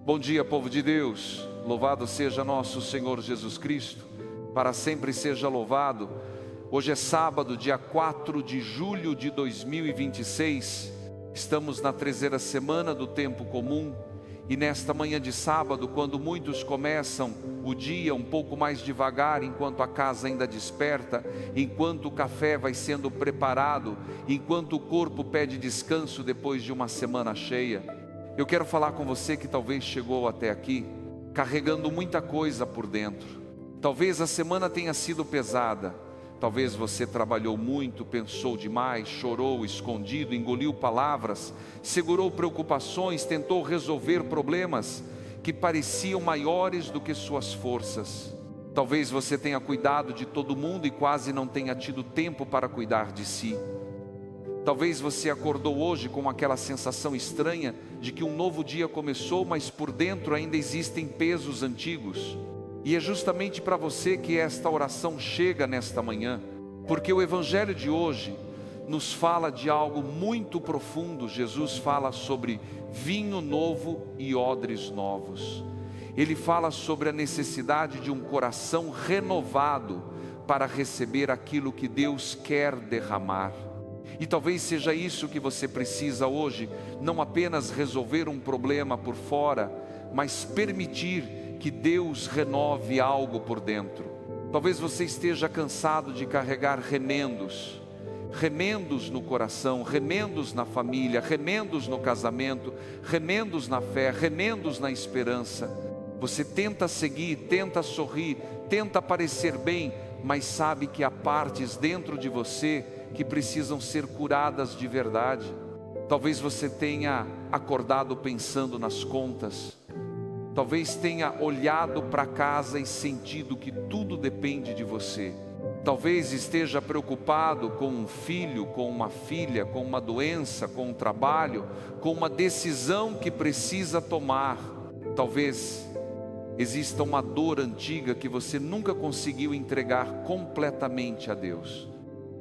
Bom dia, povo de Deus, louvado seja nosso Senhor Jesus Cristo, para sempre seja louvado. Hoje é sábado, dia 4 de julho de 2026, estamos na 3ª semana do tempo comum, e nesta manhã de sábado, quando muitos começam o dia um pouco mais devagar, enquanto a casa ainda desperta, enquanto o café vai sendo preparado, enquanto o corpo pede descanso depois de uma semana cheia, eu quero falar com você que talvez chegou até aqui, carregando muita coisa por dentro. Talvez a semana tenha sido pesada, talvez você trabalhou muito, pensou demais, chorou escondido, engoliu palavras, segurou preocupações, tentou resolver problemas que pareciam maiores do que suas forças. Talvez você tenha cuidado de todo mundo e quase não tenha tido tempo para cuidar de si. Talvez você acordou hoje com aquela sensação estranha de que um novo dia começou, mas por dentro ainda existem pesos antigos. E é justamente para você que esta oração chega nesta manhã, porque o Evangelho de hoje nos fala de algo muito profundo. Jesus fala sobre vinho novo e odres novos. Ele fala sobre a necessidade de um coração renovado para receber aquilo que Deus quer derramar. E talvez seja isso que você precisa hoje, não apenas resolver um problema por fora, mas permitir que Deus renove algo por dentro. Talvez você esteja cansado de carregar remendos no coração, remendos na família, remendos no casamento, remendos na fé, remendos na esperança. Você tenta seguir, tenta sorrir, tenta parecer bem, mas sabe que há partes dentro de você que precisam ser curadas de verdade. Talvez você tenha acordado pensando nas contas, talvez tenha olhado para casa e sentido que tudo depende de você. Talvez esteja preocupado com um filho, com uma filha, com uma doença, com um trabalho, com uma decisão que precisa tomar. Talvez exista uma dor antiga que você nunca conseguiu entregar completamente a Deus.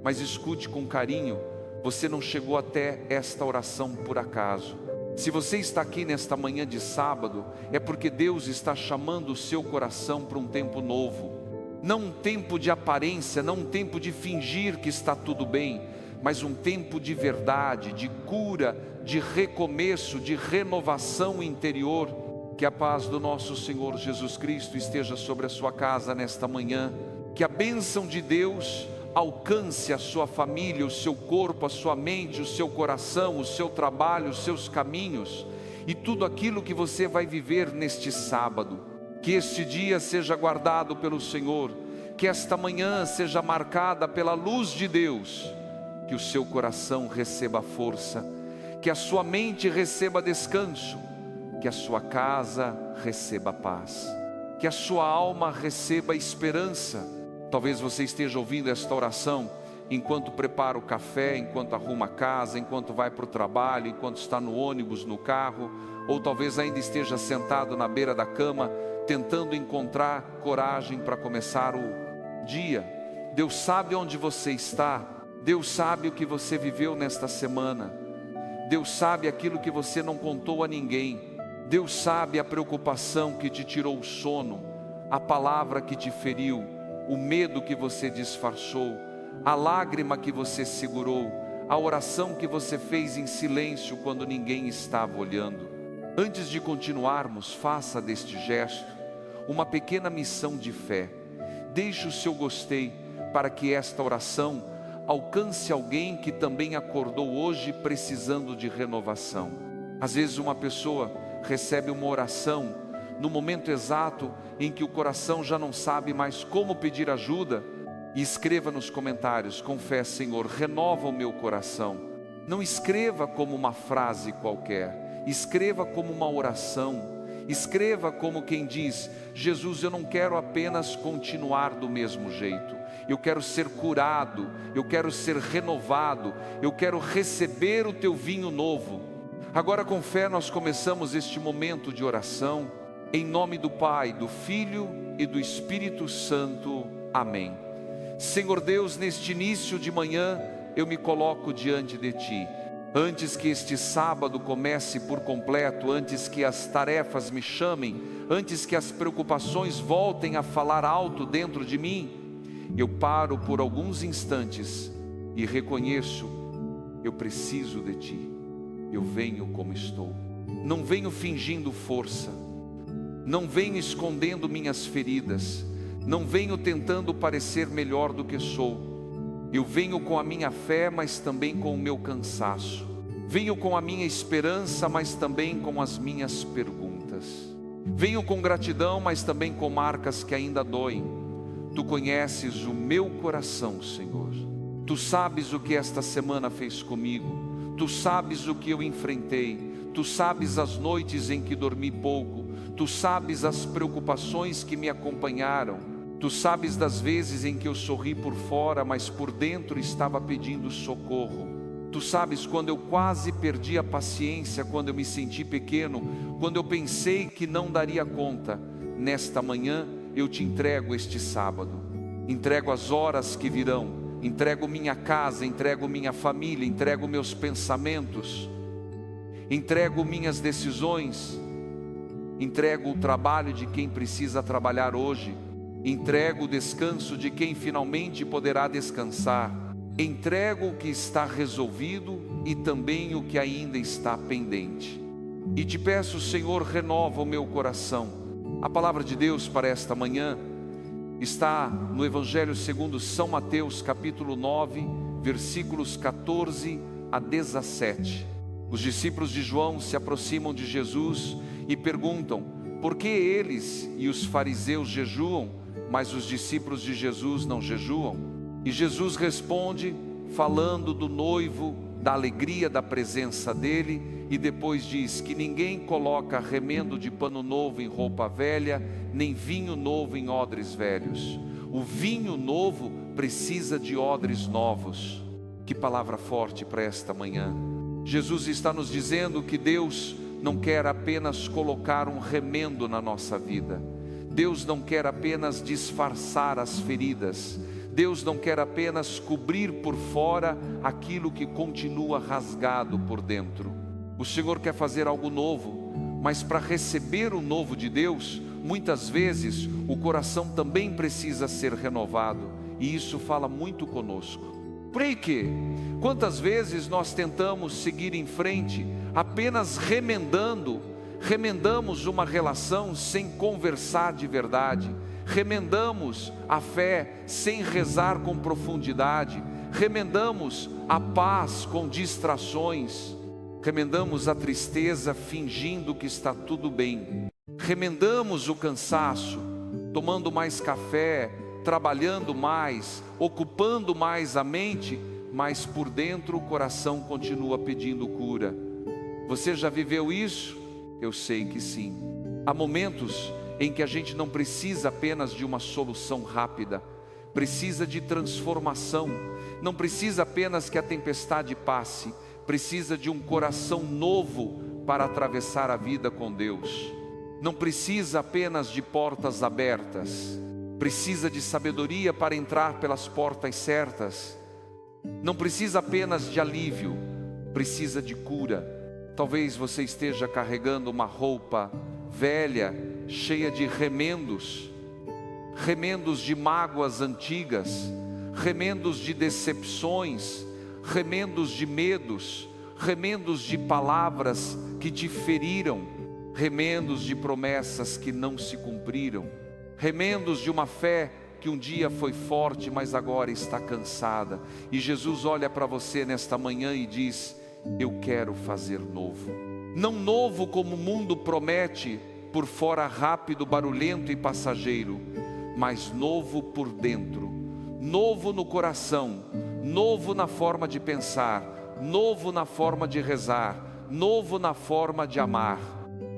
Mas escute com carinho, você não chegou até esta oração por acaso. Se você está aqui nesta manhã de sábado, é porque Deus está chamando o seu coração para um tempo novo. Não um tempo de aparência, não um tempo de fingir que está tudo bem, mas um tempo de verdade, de cura, de recomeço, de renovação interior. Que a paz do nosso Senhor Jesus Cristo esteja sobre a sua casa nesta manhã. Que a bênção de Deus alcance a sua família, o seu corpo, a sua mente, o seu coração, o seu trabalho, os seus caminhos e tudo aquilo que você vai viver neste sábado. Que este dia seja guardado pelo Senhor, que esta manhã seja marcada pela luz de Deus, que o seu coração receba força, que a sua mente receba descanso, que a sua casa receba paz, que a sua alma receba esperança. Talvez você esteja ouvindo esta oração enquanto prepara o café, enquanto arruma a casa, enquanto vai para o trabalho, enquanto está no ônibus, no carro, ou talvez ainda esteja sentado na beira da cama, tentando encontrar coragem para começar o dia. Deus sabe onde você está, Deus sabe o que você viveu nesta semana, Deus sabe aquilo que você não contou a ninguém, Deus sabe a preocupação que te tirou o sono, a palavra que te feriu, o medo que você disfarçou, a lágrima que você segurou, a oração que você fez em silêncio quando ninguém estava olhando. Antes de continuarmos, faça deste gesto uma pequena missão de fé. Deixe o seu gostei para que esta oração alcance alguém que também acordou hoje precisando de renovação. Às vezes uma pessoa recebe uma oração no momento exato em que o coração já não sabe mais como pedir ajuda, e escreva nos comentários com fé: Senhor, renova o meu coração. Não escreva como uma frase qualquer, escreva como uma oração, escreva como quem diz: Jesus, eu não quero apenas continuar do mesmo jeito, eu quero ser curado, eu quero ser renovado, eu quero receber o teu vinho novo. Agora com fé nós começamos este momento de oração. Em nome do Pai, do Filho e do Espírito Santo. Amém. Senhor Deus, neste início de manhã, eu me coloco diante de Ti. Antes que este sábado comece por completo, antes que as tarefas me chamem, antes que as preocupações voltem a falar alto dentro de mim, eu paro por alguns instantes e reconheço: eu preciso de Ti, eu venho como estou. Não venho fingindo força, não venho escondendo minhas feridas, não venho tentando parecer melhor do que sou. Eu venho com a minha fé, mas também com o meu cansaço. Venho com a minha esperança, mas também com as minhas perguntas. Venho com gratidão, mas também com marcas que ainda doem. Tu conheces o meu coração, Senhor. Tu sabes o que esta semana fez comigo. Tu sabes o que eu enfrentei. Tu sabes as noites em que dormi pouco. Tu sabes as preocupações que me acompanharam. Tu sabes das vezes em que eu sorri por fora, mas por dentro estava pedindo socorro. Tu sabes quando eu quase perdi a paciência, quando eu me senti pequeno, quando eu pensei que não daria conta. Nesta manhã eu te entrego este sábado. Entrego as horas que virão, entrego minha casa, entrego minha família, entrego meus pensamentos, entrego minhas decisões, entrego o trabalho de quem precisa trabalhar hoje. Entrego o descanso de quem finalmente poderá descansar. Entrego o que está resolvido e também o que ainda está pendente. E te peço, Senhor, renova o meu coração. A palavra de Deus para esta manhã está no Evangelho segundo São Mateus, capítulo 9, versículos 14 a 17. Os discípulos de João se aproximam de Jesus e perguntam: por que eles e os fariseus jejuam, mas os discípulos de Jesus não jejuam? E Jesus responde falando do noivo, da alegria da presença dele, e depois diz que ninguém coloca remendo de pano novo em roupa velha, nem vinho novo em odres velhos. O vinho novo precisa de odres novos. Que palavra forte para esta manhã. Jesus está nos dizendo que Deus não quer apenas colocar um remendo na nossa vida. Deus não quer apenas disfarçar as feridas. Deus não quer apenas cobrir por fora aquilo que continua rasgado por dentro. O Senhor quer fazer algo novo, mas para receber o novo de Deus, muitas vezes o coração também precisa ser renovado, e isso fala muito conosco. Por aí que, quantas vezes nós tentamos seguir em frente apenas remendamos uma relação sem conversar de verdade, remendamos a fé sem rezar com profundidade, remendamos a paz com distrações, remendamos a tristeza fingindo que está tudo bem, remendamos o cansaço, tomando mais café, trabalhando mais, ocupando mais a mente, mas por dentro o coração continua pedindo cura. Você já viveu isso? Eu sei que sim. Há momentos em que a gente não precisa apenas de uma solução rápida, precisa de transformação. Não precisa apenas que a tempestade passe, precisa de um coração novo para atravessar a vida com Deus. Não precisa apenas de portas abertas, precisa de sabedoria para entrar pelas portas certas. Não precisa apenas de alívio, precisa de cura. Talvez você esteja carregando uma roupa velha, cheia de remendos, remendos de mágoas antigas, remendos de decepções, remendos de medos, remendos de palavras que te feriram, remendos de promessas que não se cumpriram, remendos de uma fé que um dia foi forte, mas agora está cansada. E Jesus olha para você nesta manhã e diz: eu quero fazer novo. Não novo como o mundo promete, por fora rápido, barulhento e passageiro, mas novo por dentro, novo no coração, novo na forma de pensar, novo na forma de rezar, novo na forma de amar,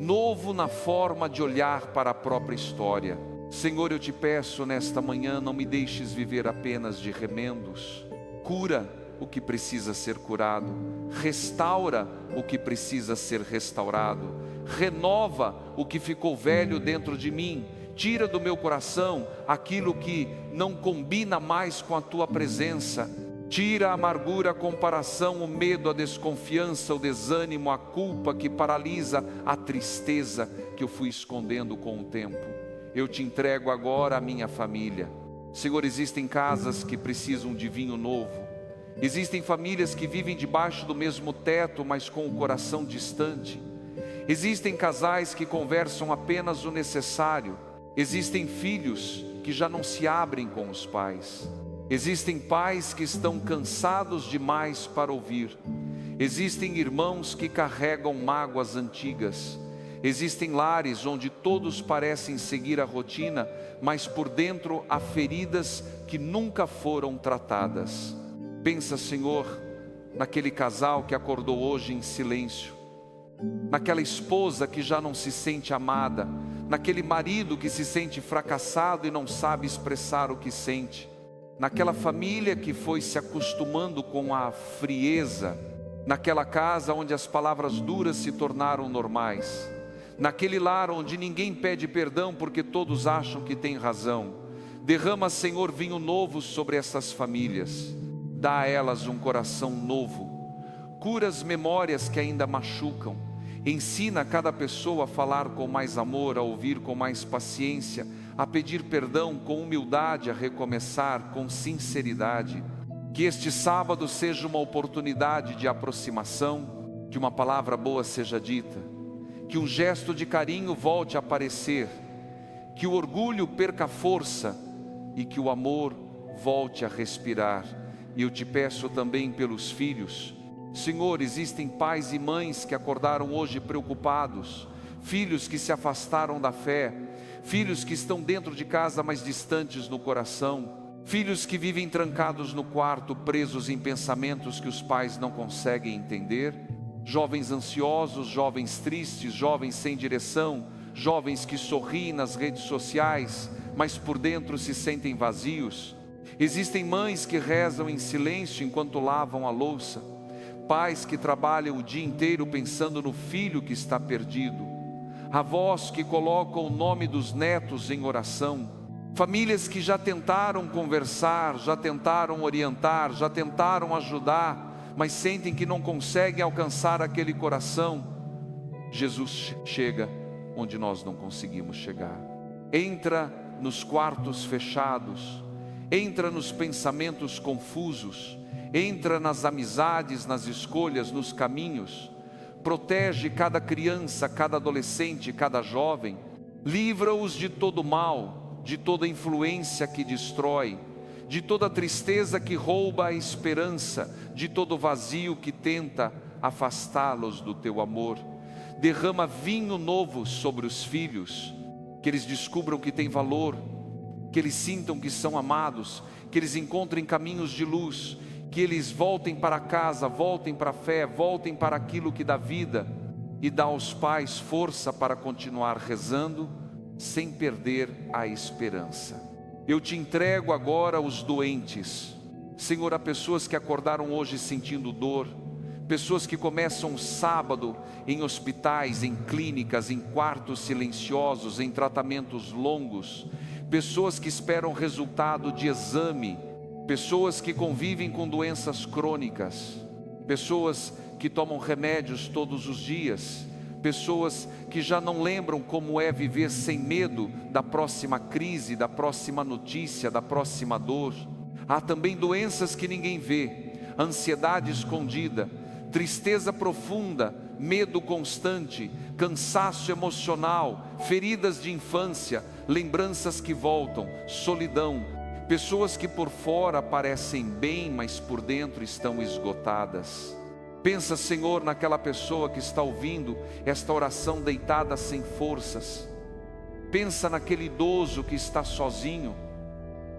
novo na forma de olhar para a própria história. Senhor, eu te peço nesta manhã, não me deixes viver apenas de remendos. Cura o que precisa ser curado, restaura o que precisa ser restaurado, renova o que ficou velho dentro de mim, tira do meu coração aquilo que não combina mais com a tua presença, Tira a amargura, a comparação, o medo, a desconfiança, o desânimo, a culpa que paralisa, a tristeza que eu fui escondendo com o tempo. Eu te entrego agora a minha família. Senhor, existem casas que precisam de vinho novo. Existem famílias que vivem debaixo do mesmo teto, mas com o coração distante. Existem casais que conversam apenas o necessário. Existem filhos que já não se abrem com os pais. Existem pais que estão cansados demais para ouvir. Existem irmãos que carregam mágoas antigas. Existem lares onde todos parecem seguir a rotina, mas por dentro há feridas que nunca foram tratadas. Pensa, Senhor, naquele casal que acordou hoje em silêncio, naquela esposa que já não se sente amada, naquele marido que se sente fracassado e não sabe expressar o que sente, naquela família que foi se acostumando com a frieza, naquela casa onde as palavras duras se tornaram normais, naquele lar onde ninguém pede perdão porque todos acham que tem razão. Derrama, Senhor, vinho novo sobre essas famílias. Dá a elas um coração novo. Cura as memórias que ainda machucam. Ensina cada pessoa a falar com mais amor, a ouvir com mais paciência, a pedir perdão com humildade, a recomeçar com sinceridade. Que este sábado seja uma oportunidade de aproximação, que uma palavra boa seja dita, que um gesto de carinho volte a aparecer, que o orgulho perca força e que o amor volte a respirar. E eu te peço também pelos filhos. Senhor, existem pais e mães que acordaram hoje preocupados, filhos que se afastaram da fé, filhos que estão dentro de casa mas distantes no coração, filhos que vivem trancados no quarto, presos em pensamentos que os pais não conseguem entender, jovens ansiosos, jovens tristes, jovens sem direção, jovens que sorriem nas redes sociais, mas por dentro se sentem vazios. Existem mães que rezam em silêncio enquanto lavam a louça, pais que trabalham o dia inteiro pensando no filho que está perdido, avós que colocam o nome dos netos em oração, famílias que já tentaram conversar, já tentaram orientar, já tentaram ajudar, mas sentem que não conseguem alcançar aquele coração. Jesus chega onde nós não conseguimos chegar. Entra nos quartos fechados, entra nos pensamentos confusos, entra nas amizades, nas escolhas, nos caminhos. Protege cada criança, cada adolescente, cada jovem. Livra-os de todo mal, de toda influência que destrói, de toda tristeza que rouba a esperança, de todo vazio que tenta afastá-los do teu amor. Derrama vinho novo sobre os filhos, que eles descubram que têm valor, que eles sintam que são amados, que eles encontrem caminhos de luz, que eles voltem para casa, voltem para a fé, voltem para aquilo que dá vida, e dá aos pais força para continuar rezando, sem perder a esperança. Eu te entrego agora os doentes. Senhor, há pessoas que acordaram hoje sentindo dor, pessoas que começam sábado em hospitais, em clínicas, em quartos silenciosos, em tratamentos longos, pessoas que esperam resultado de exame, pessoas que convivem com doenças crônicas, pessoas que tomam remédios todos os dias, pessoas que já não lembram como é viver sem medo da próxima crise, da próxima notícia, da próxima dor. Há também doenças que ninguém vê, ansiedade escondida, tristeza profunda, medo constante, cansaço emocional, feridas de infância, lembranças que voltam, solidão, pessoas que por fora parecem bem, mas por dentro estão esgotadas. Pensa, Senhor, naquela pessoa que está ouvindo esta oração deitada sem forças. Pensa naquele idoso que está sozinho.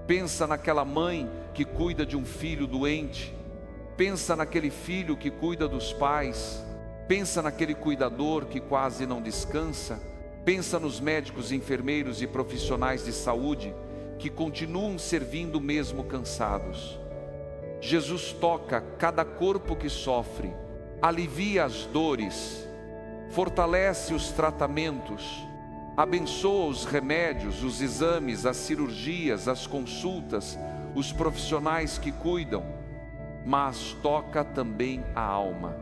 Pensa naquela mãe que cuida de um filho doente. Pensa naquele filho que cuida dos pais. Pensa naquele cuidador que quase não descansa. Pensa nos médicos, enfermeiros e profissionais de saúde que continuam servindo mesmo cansados. Jesus toca cada corpo que sofre, alivia as dores, fortalece os tratamentos, abençoa os remédios, os exames, as cirurgias, as consultas, os profissionais que cuidam. mas toca também a alma.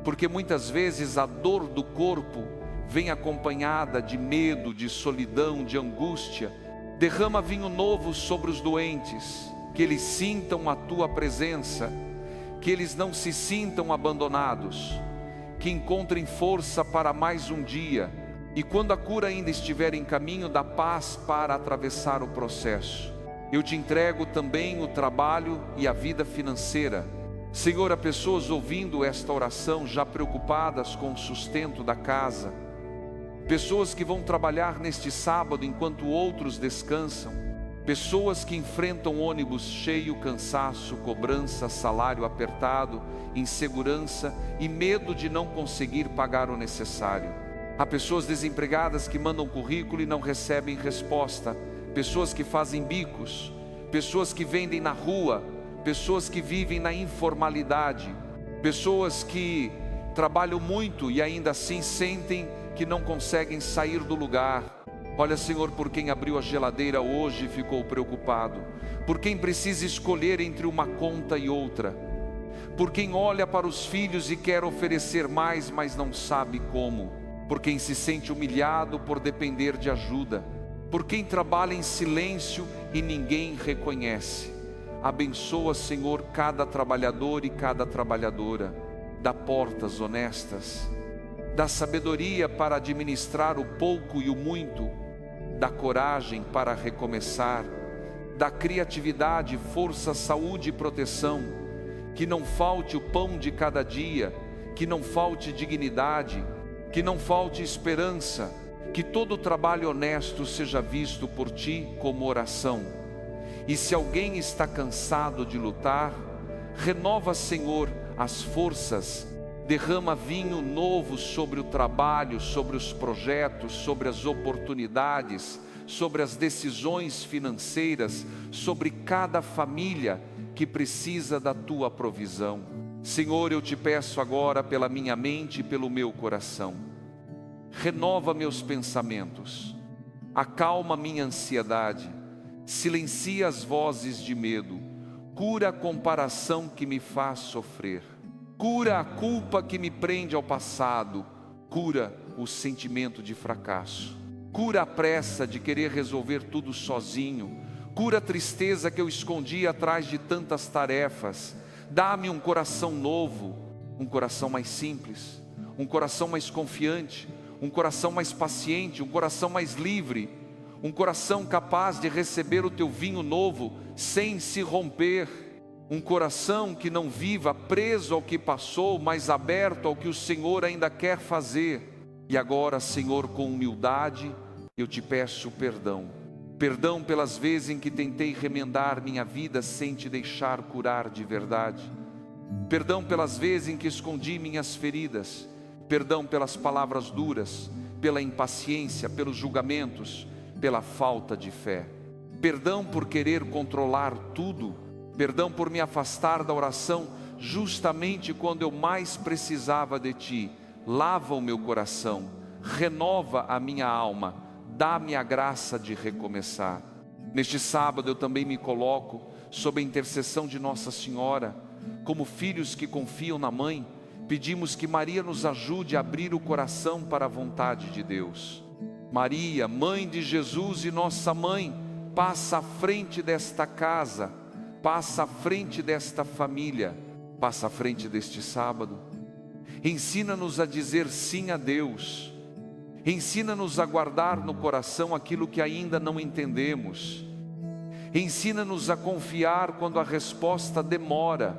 Porque muitas vezes a dor do corpo vem acompanhada de medo, de solidão, de angústia. Derrama vinho novo sobre os doentes, que eles sintam a tua presença, que eles não se sintam abandonados, que encontrem força para mais um dia, e quando a cura ainda estiver em caminho, dá paz para atravessar o processo. Eu te entrego também o trabalho e a vida financeira. Senhor, há pessoas ouvindo esta oração já preocupadas com o sustento da casa, pessoas que vão trabalhar neste sábado enquanto outros descansam, pessoas que enfrentam ônibus cheio, cansaço, cobrança, salário apertado, insegurança e medo de não conseguir pagar o necessário. Há pessoas desempregadas que mandam currículo e não recebem resposta, pessoas que fazem bicos, pessoas que vendem na rua, pessoas que vivem na informalidade, pessoas que trabalham muito e ainda assim sentem que não conseguem sair do lugar. Olha, Senhor, por quem abriu a geladeira hoje e ficou preocupado, por quem precisa escolher entre uma conta e outra, por quem olha para os filhos e quer oferecer mais, mas não sabe como, por quem se sente humilhado por depender de ajuda, por quem trabalha em silêncio e ninguém reconhece. Abençoa, Senhor, cada trabalhador e cada trabalhadora, dá portas honestas, dá sabedoria para administrar o pouco e o muito, dá coragem para recomeçar, dá criatividade, força, saúde e proteção, que não falte o pão de cada dia, que não falte dignidade, que não falte esperança, que todo trabalho honesto seja visto por Ti como oração. E se alguém está cansado de lutar, renova, Senhor, as forças, derrama vinho novo sobre o trabalho, sobre os projetos, sobre as oportunidades, sobre as decisões financeiras, sobre cada família que precisa da Tua provisão. Senhor, eu te peço agora pela minha mente e pelo meu coração. Renova meus pensamentos, acalma minha ansiedade, silencia as vozes de medo, cura a comparação que me faz sofrer, cura a culpa que me prende ao passado, cura o sentimento de fracasso, cura a pressa de querer resolver tudo sozinho, cura a tristeza que eu escondi atrás de tantas tarefas. Dá-me um coração novo, um coração mais simples, um coração mais confiante, um coração mais paciente, um coração mais livre, um coração capaz de receber o Teu vinho novo sem se romper, um coração que não viva preso ao que passou, mas aberto ao que o Senhor ainda quer fazer. E agora, Senhor, com humildade, eu te peço perdão. Perdão pelas vezes em que tentei remendar minha vida sem te deixar curar de verdade. Perdão pelas vezes em que escondi minhas feridas. Perdão pelas palavras duras, pela impaciência, pelos julgamentos, pela falta de fé. Perdão por querer controlar tudo. Perdão por me afastar da oração justamente quando eu mais precisava de Ti. Lava o meu coração, renova a minha alma, dá-me a graça de recomeçar. Neste sábado eu também me coloco sob a intercessão de Nossa Senhora. Como filhos que confiam na Mãe, pedimos que Maria nos ajude a abrir o coração para a vontade de Deus. Maria, Mãe de Jesus e nossa Mãe, passa à frente desta casa, passa à frente desta família, passa à frente deste sábado. Ensina-nos a dizer sim a Deus. Ensina-nos a guardar no coração aquilo que ainda não entendemos. Ensina-nos a confiar quando a resposta demora.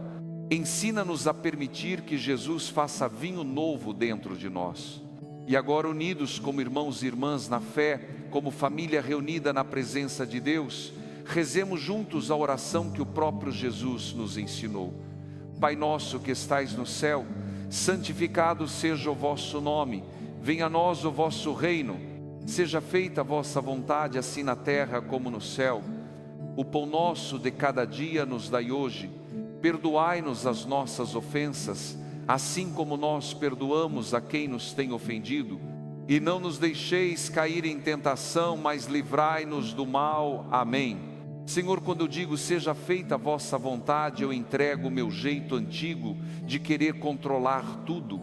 Ensina-nos a permitir que Jesus faça vinho novo dentro de nós. E agora, unidos como irmãos e irmãs na fé, como família reunida na presença de Deus, rezemos juntos a oração que o próprio Jesus nos ensinou. Pai nosso que estais no céu, santificado seja o vosso nome. Venha a nós o vosso reino. Seja feita a vossa vontade, assim na terra como no céu. O pão nosso de cada dia nos dai hoje. Perdoai-nos as nossas ofensas, assim como nós perdoamos a quem nos tem ofendido. E não nos deixeis cair em tentação, mas livrai-nos do mal. Amém. Senhor, quando eu digo seja feita a vossa vontade, eu entrego o meu jeito antigo de querer controlar tudo.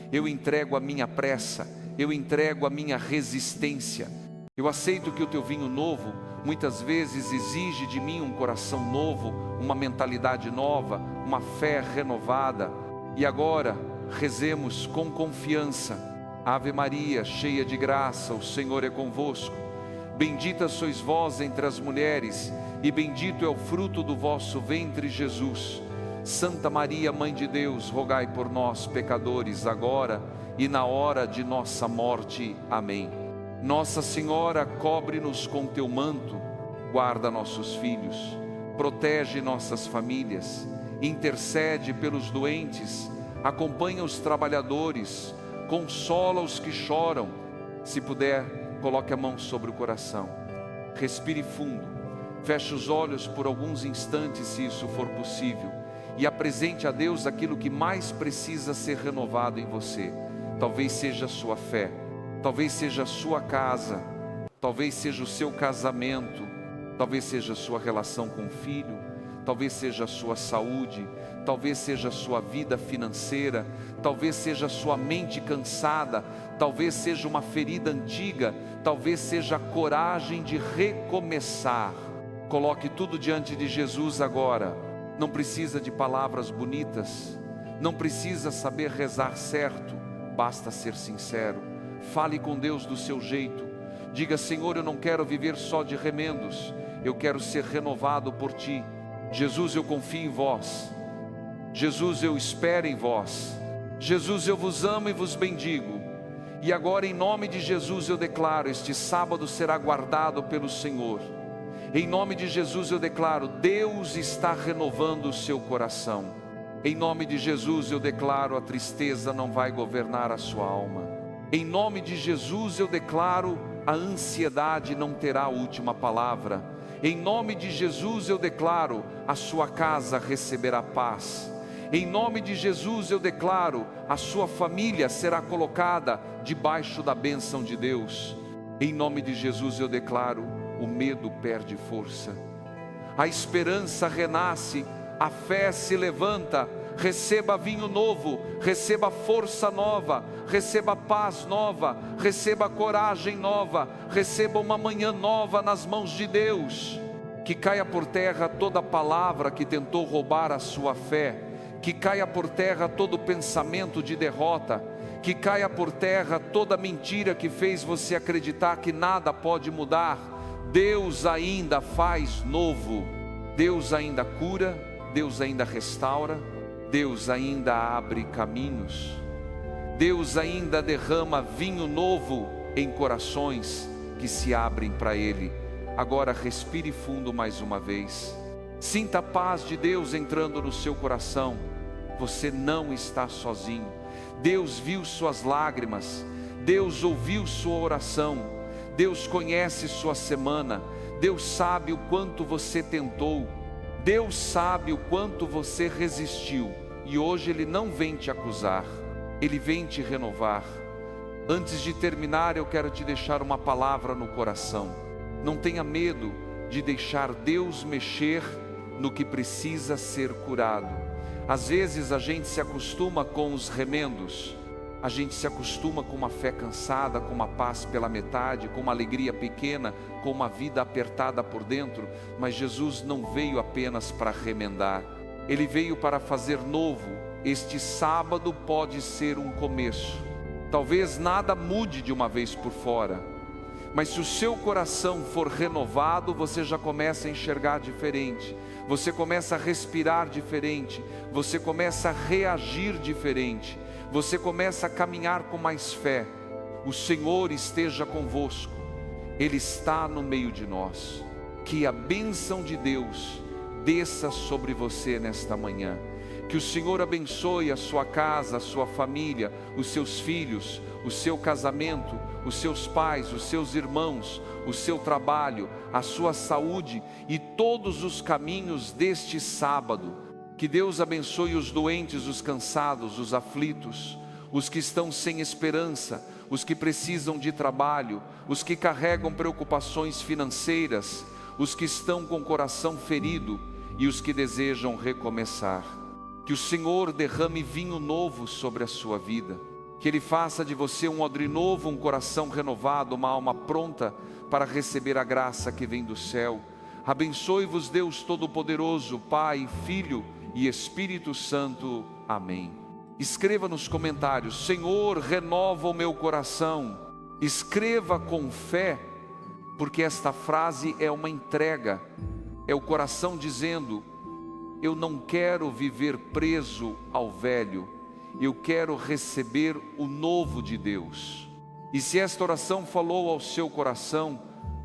Eu entrego a minha pressa, eu entrego a minha resistência. Eu aceito que o teu vinho novo muitas vezes exige de mim um coração novo, uma mentalidade nova, uma fé renovada. E agora rezemos com confiança. Ave Maria, cheia de graça, o Senhor é convosco. Bendita sois vós entre as mulheres, e bendito é o fruto do vosso ventre, Jesus. Santa Maria, Mãe de Deus, rogai por nós, pecadores, agora e na hora de nossa morte. Amém. Nossa Senhora, cobre-nos com teu manto, guarda nossos filhos, protege nossas famílias, intercede pelos doentes, acompanha os trabalhadores, consola os que choram. Se puder, coloque a mão sobre o coração, respire fundo, feche os olhos por alguns instantes, se isso for possível, e apresente a Deus aquilo que mais precisa ser renovado em você. Talvez seja a sua fé, talvez seja a sua casa, talvez seja o seu casamento, talvez seja a sua relação com o filho, talvez seja a sua saúde, talvez seja a sua vida financeira, talvez seja a sua mente cansada, talvez seja uma ferida antiga, talvez seja a coragem de recomeçar. Coloque tudo diante de Jesus agora. Não precisa de palavras bonitas, não precisa saber rezar certo, basta ser sincero. Fale com Deus do seu jeito. Diga: Senhor, eu não quero viver só de remendos, eu quero ser renovado por Ti. Jesus, eu confio em vós. Jesus, eu espero em vós. Jesus, eu vos amo e vos bendigo. E agora, em nome de Jesus, eu declaro: este sábado será guardado pelo Senhor. Em nome de Jesus eu declaro: Deus está renovando o seu coração. Em nome de Jesus eu declaro: a tristeza não vai governar a sua alma. Em nome de Jesus eu declaro: a ansiedade não terá a última palavra. Em nome de Jesus eu declaro: a sua casa receberá paz. Em nome de Jesus eu declaro: a sua família será colocada debaixo da bênção de Deus. Em nome de Jesus eu declaro: o medo perde força, a esperança renasce, a fé se levanta. Receba vinho novo, receba força nova, receba paz nova, receba coragem nova, receba uma manhã nova nas mãos de Deus. Que caia por terra toda palavra que tentou roubar a sua fé, que caia por terra todo pensamento de derrota, que caia por terra toda mentira que fez você acreditar que nada pode mudar. Deus ainda faz novo, Deus ainda cura, Deus ainda restaura, Deus ainda abre caminhos, Deus ainda derrama vinho novo em corações que se abrem para Ele. Agora respire fundo mais uma vez, sinta a paz de Deus entrando no seu coração. Você não está sozinho. Deus viu suas lágrimas, Deus ouviu sua oração, Deus conhece sua semana, Deus sabe o quanto você tentou, Deus sabe o quanto você resistiu, e hoje Ele não vem te acusar, Ele vem te renovar. Antes de terminar, eu quero te deixar uma palavra no coração. Não tenha medo de deixar Deus mexer no que precisa ser curado. Às vezes a gente se acostuma com os remendos, a gente se acostuma com uma fé cansada, com uma paz pela metade, com uma alegria pequena, com uma vida apertada por dentro. Mas Jesus não veio apenas para remendar, Ele veio para fazer novo. Este sábado pode ser um começo. Talvez nada mude de uma vez por fora, mas se o seu coração for renovado, você já começa a enxergar diferente, você começa a respirar diferente, você começa a reagir diferente, você começa a caminhar com mais fé. O Senhor esteja convosco, Ele está no meio de nós. Que a bênção de Deus desça sobre você nesta manhã. Que o Senhor abençoe a sua casa, a sua família, os seus filhos, o seu casamento, os seus pais, os seus irmãos, o seu trabalho, a sua saúde e todos os caminhos deste sábado. Que Deus abençoe os doentes, os cansados, os aflitos, os que estão sem esperança, os que precisam de trabalho, os que carregam preocupações financeiras, os que estão com o coração ferido e os que desejam recomeçar. Que o Senhor derrame vinho novo sobre a sua vida, que Ele faça de você um odre novo, um coração renovado, uma alma pronta para receber a graça que vem do céu. Abençoe-vos Deus Todo-Poderoso, Pai, Filho e Espírito Santo. Amém. Escreva nos comentários: Senhor, renova o meu coração. Escreva com fé, porque esta frase é uma entrega, é o coração dizendo: eu não quero viver preso ao velho, eu quero receber o novo de Deus. E se esta oração falou ao seu coração,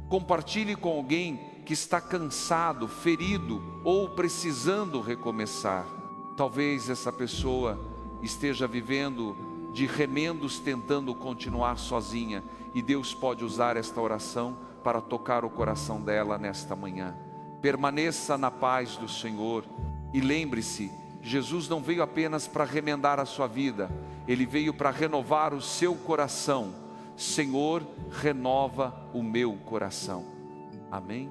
compartilhe com alguém que está cansado, ferido ou precisando recomeçar. Talvez essa pessoa esteja vivendo de remendos, tentando continuar sozinha, e Deus pode usar esta oração para tocar o coração dela nesta manhã. Permaneça na paz do Senhor e lembre-se, Jesus não veio apenas para remendar a sua vida, Ele veio para renovar o seu coração. Senhor, renova o meu coração. Amém?